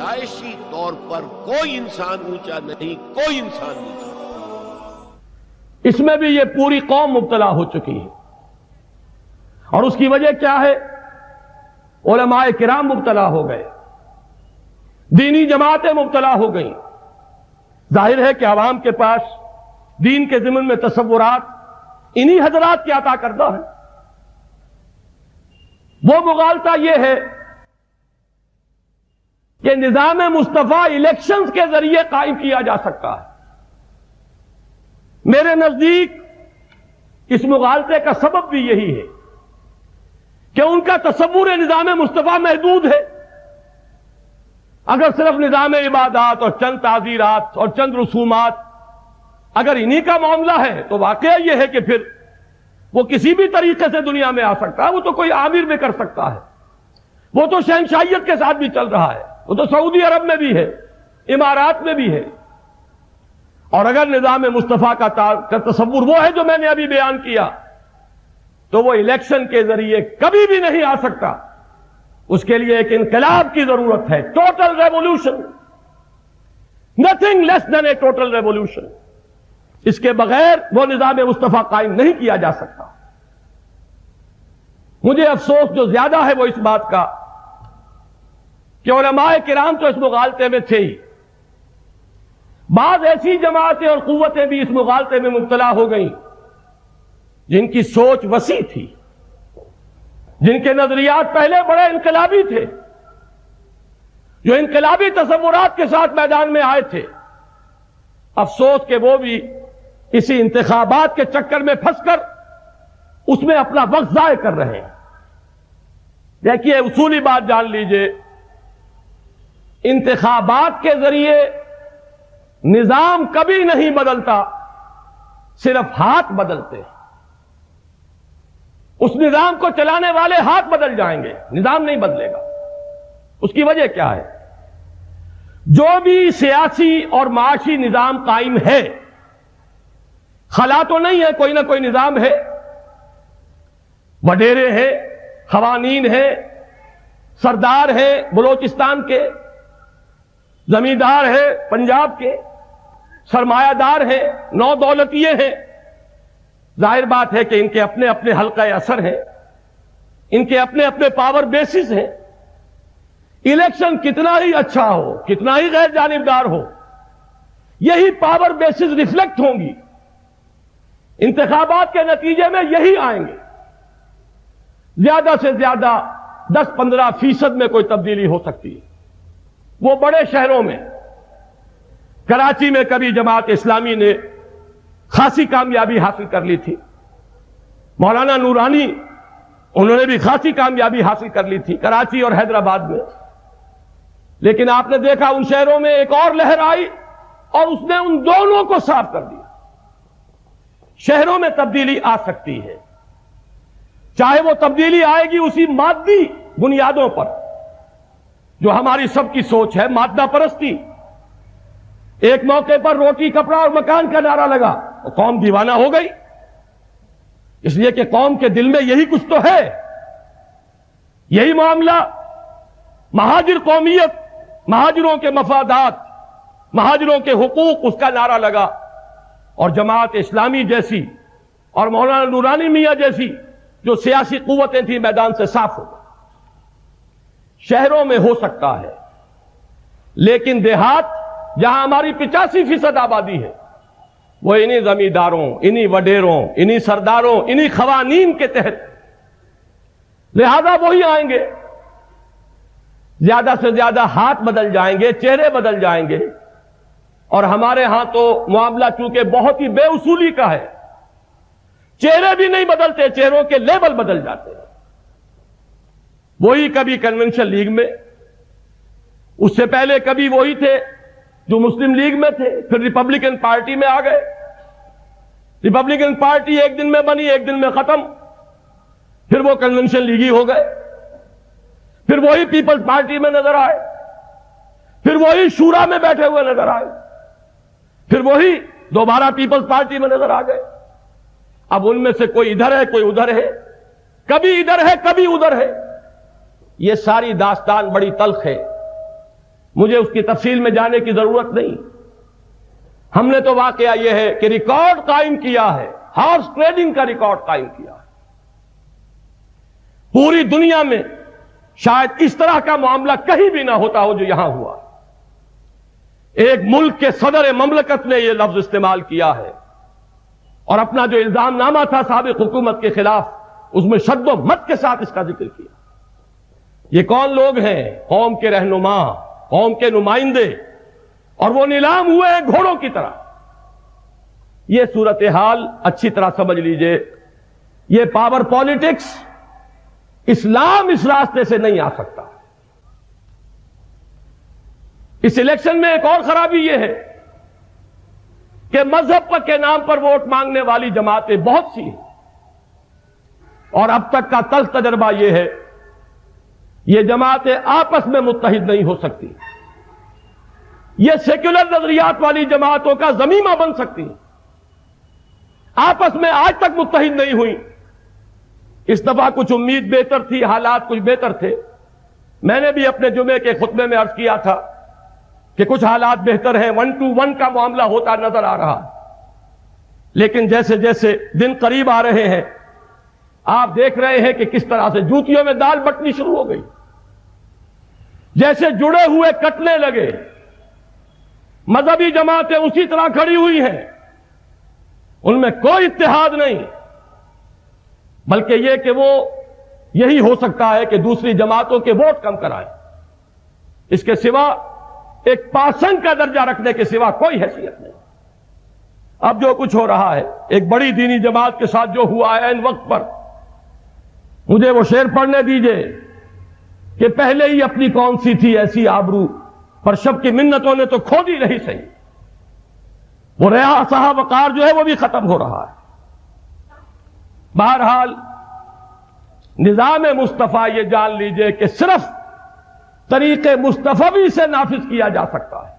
پیدائشی طور پر کوئی انسان اونچا نہیں، کوئی انسان نیچا۔ اس میں بھی یہ پوری قوم مبتلا ہو چکی ہے، اور اس کی وجہ کیا ہے؟ علماء کرام مبتلا ہو گئے، دینی جماعتیں مبتلا ہو گئیں۔ ظاہر ہے کہ عوام کے پاس دین کے ضمن میں تصورات انہی حضرات کی عطا کردہ ہے۔ وہ مغالطہ یہ ہے کہ نظام مصطفیٰ الیکشنز کے ذریعے قائم کیا جا سکتا ہے۔ میرے نزدیک اس مغالطے کا سبب بھی یہی ہے کہ ان کا تصور نظام مصطفیٰ محدود ہے۔ اگر صرف نظام عبادات اور چند تعزیرات اور چند رسومات اگر انہی کا معاملہ ہے تو واقعہ یہ ہے کہ پھر وہ کسی بھی طریقے سے دنیا میں آ سکتا ہے۔ وہ تو کوئی عامر میں کر سکتا ہے، وہ تو شہنشاہیت کے ساتھ بھی چل رہا ہے، وہ تو سعودی عرب میں بھی ہے، امارات میں بھی ہے۔ اور اگر نظام مصطفیٰ کا تصور وہ ہے جو میں نے ابھی بیان کیا تو وہ الیکشن کے ذریعے کبھی بھی نہیں آ سکتا۔ اس کے لیے ایک انقلاب کی ضرورت ہے، total revolution, nothing less than a total revolution. اس کے بغیر وہ نظام مصطفیٰ قائم نہیں کیا جا سکتا۔ مجھے افسوس جو زیادہ ہے وہ اس بات کا کہ علماء کرام تو اس مغالطے میں تھے ہی، بعض ایسی جماعتیں اور قوتیں بھی اس مغالطے میں مبتلا ہو گئیں جن کی سوچ وسیع تھی، جن کے نظریات پہلے بڑے انقلابی تھے، جو انقلابی تصورات کے ساتھ میدان میں آئے تھے۔ افسوس کہ وہ بھی اسی انتخابات کے چکر میں پھنس کر اس میں اپنا وقت ضائع کر رہے ہیں۔ دیکھیے، اصولی بات جان لیجئے، انتخابات کے ذریعے نظام کبھی نہیں بدلتا، صرف ہاتھ بدلتے ہیں۔ اس نظام کو چلانے والے ہاتھ بدل جائیں گے، نظام نہیں بدلے گا۔ اس کی وجہ کیا ہے؟ جو بھی سیاسی اور معاشی نظام قائم ہے، خلا تو نہیں ہے، کوئی نہ کوئی نظام ہے، وڈیرے ہیں، قوانین ہیں، سردار ہیں بلوچستان کے، زمیندار ہیں پنجاب کے، سرمایہ دار ہیں، نو دولتیے ہیں۔ ظاہر بات ہے کہ ان کے اپنے اپنے حلقہ اثر ہیں، ان کے اپنے اپنے پاور بیسز ہیں۔ الیکشن کتنا ہی اچھا ہو، کتنا ہی غیر جانبدار ہو، یہی پاور بیسز ریفلیکٹ ہوں گی، انتخابات کے نتیجے میں یہی آئیں گے۔ زیادہ سے زیادہ 10-15% میں کوئی تبدیلی ہو سکتی ہے۔ وہ بڑے شہروں میں، کراچی میں کبھی جماعت اسلامی نے خاصی کامیابی حاصل کر لی تھی، مولانا نورانی انہوں نے بھی خاصی کامیابی حاصل کر لی تھی کراچی اور حیدرآباد میں۔ لیکن آپ نے دیکھا ان شہروں میں ایک اور لہر آئی اور اس نے ان دونوں کو صاف کر دیا۔ شہروں میں تبدیلی آ سکتی ہے، چاہے وہ تبدیلی آئے گی اسی مادی بنیادوں پر جو ہماری سب کی سوچ ہے، مادہ پرستی۔ ایک موقع پر روٹی کپڑا اور مکان کا نعرہ لگا، قوم دیوانہ ہو گئی، اس لیے کہ قوم کے دل میں یہی کچھ تو ہے، یہی معاملہ مہاجر قومیت، مہاجروں کے مفادات، مہاجروں کے حقوق، اس کا نعرہ لگا، اور جماعت اسلامی جیسی اور مولانا نورانی میاں جیسی جو سیاسی قوتیں تھیں میدان سے صاف ہو گئی۔ شہروں میں ہو سکتا ہے، لیکن دیہات جہاں ہماری 85% آبادی ہے، وہ انہی زمینداروں، انہی وڈیروں، انہی سرداروں، انہی قوانین کے تحت، لہذا وہی آئیں گے۔ زیادہ سے زیادہ ہاتھ بدل جائیں گے، چہرے بدل جائیں گے، اور ہمارے ہاں تو معاملہ چونکہ بہت ہی بے اصولی کا ہے، چہرے بھی نہیں بدلتے، چہروں کے لیبل بدل جاتے ہیں۔ وہی کبھی کنونشن لیگ میں، اس سے پہلے کبھی وہی تھے جو مسلم لیگ میں تھے، پھر ریپبلکن پارٹی میں آ گئے۔ ریپبلکن پارٹی ایک دن میں بنی، ایک دن میں ختم، پھر وہ کنونشن لیگی ہو گئے، پھر وہی پیپلز پارٹی میں نظر آئے، پھر وہی شورا میں بیٹھے ہوئے نظر آئے، پھر وہی دوبارہ پیپلز پارٹی میں نظر آ گئے۔ اب ان میں سے کوئی ادھر ہے، کوئی ادھر ہے، کبھی ادھر ہے، کبھی ادھر ہے۔ یہ ساری داستان بڑی تلخ ہے، مجھے اس کی تفصیل میں جانے کی ضرورت نہیں. ہم نے تو واقعہ یہ ہے کہ ریکارڈ قائم کیا ہے، ہارس ٹریڈنگ کا ریکارڈ قائم کیا ہے. پوری دنیا میں شاید اس طرح کا معاملہ کہیں بھی نہ ہوتا ہو جو یہاں ہوا. ایک ملک کے صدر مملکت نے یہ لفظ استعمال کیا ہے اور اپنا جو الزام نامہ تھا سابق حکومت کے خلاف اس میں شد و مت کے ساتھ اس کا ذکر کیا. یہ کون لوگ ہیں؟ قوم کے رہنما، قوم کے نمائندے، اور وہ نیلام ہوئے ہیں گھوڑوں کی طرح. یہ صورتحال اچھی طرح سمجھ لیجئے. یہ پاور پالیٹکس، اسلام اس راستے سے نہیں آ سکتا. اس الیکشن میں ایک اور خرابی یہ ہے کہ مذہب کے نام پر ووٹ مانگنے والی جماعتیں بہت سی ہیں، اور اب تک کا تلخ تجربہ یہ ہے یہ جماعتیں آپس میں متحد نہیں ہو سکتی. یہ سیکولر نظریات والی جماعتوں کا ضمیمہ بن سکتی ہیں، آپس میں آج تک متحد نہیں ہوئی. اس دفعہ کچھ امید بہتر تھی، حالات کچھ بہتر تھے. میں نے بھی اپنے جمعے کے خطبے میں عرض کیا تھا کہ کچھ حالات بہتر ہیں، 1 to 1 کا معاملہ ہوتا نظر آ رہا. لیکن جیسے جیسے دن قریب آ رہے ہیں آپ دیکھ رہے ہیں کہ کس طرح سے جوتیوں میں دال بٹنی شروع ہو گئی. جیسے جڑے ہوئے کٹنے لگے. مذہبی جماعتیں اسی طرح کھڑی ہوئی ہیں، ان میں کوئی اتحاد نہیں، بلکہ یہ کہ وہ یہی ہو سکتا ہے کہ دوسری جماعتوں کے ووٹ کم کرائیں. اس کے سوا ایک پاسنگ کا درجہ رکھنے کے سوا کوئی حیثیت نہیں. اب جو کچھ ہو رہا ہے ایک بڑی دینی جماعت کے ساتھ جو ہوا ہے ان وقت پر، مجھے وہ شعر پڑھنے دیجئے کہ پہلے ہی اپنی کون سی تھی ایسی آبرو، پر شب کی منتوں نے تو کھو دی رہی صحیح. وہ رہا صاحب وقار جو ہے وہ بھی ختم ہو رہا ہے. بہرحال نظام مصطفیٰ یہ جان لیجئے کہ صرف طریق مصطفی سے نافذ کیا جا سکتا ہے.